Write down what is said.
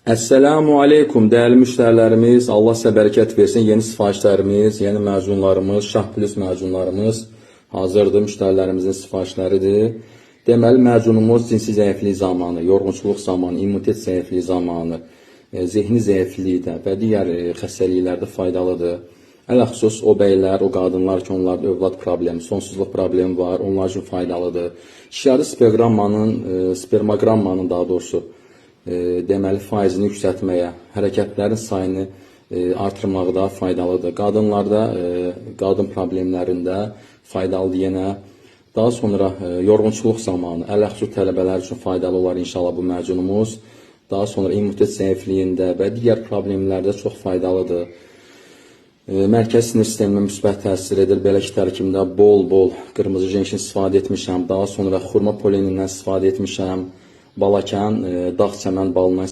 Əssəlamu aleykum, dəyərli müştərilərimiz. Allah sizə bərəkət versin. Yeni sifarişlərimiz, yeni məzunlarımız, Şah Plus məzunlarımız hazırdır. Müştərilərimizin sifarişləridir. Deməli, məzunumuz cinsi zəiflik zamanı, yorğunçuluq zamanı, immunitet zəifliyi zamanı, zehni zəiflikdə və digər xəstəliklərdə faydalıdır. Ələxüsus o bəylər, o qadınlar ki, onlarda övlad problemi, sonsuzluq problemi var, onlar üçün faydalıdır. İşarı spermogrammanın daha doğrusu deməli faizini yüksəltməyə, hərəkətlərin sayını artırmaqda faydalıdır. Qadınlarda qadın problemlərində faydalıdır yenə. Daha sonra yorğunçuluq zamanı, ələxüsus tələbələr üçün faydalı olar inşallah bu məzunumuz. Daha sonra immunitet zəifliyində və digər problemlərdə çox faydalıdır. Mərkəzi sinir sisteminə müsbət təsir edir. Belə ki, tərkibində bol qırmızı jenşin istifadə etmişəm. Daha sonra xurma polenindən istifadə etmişəm. Balakən, dağ çəmən balından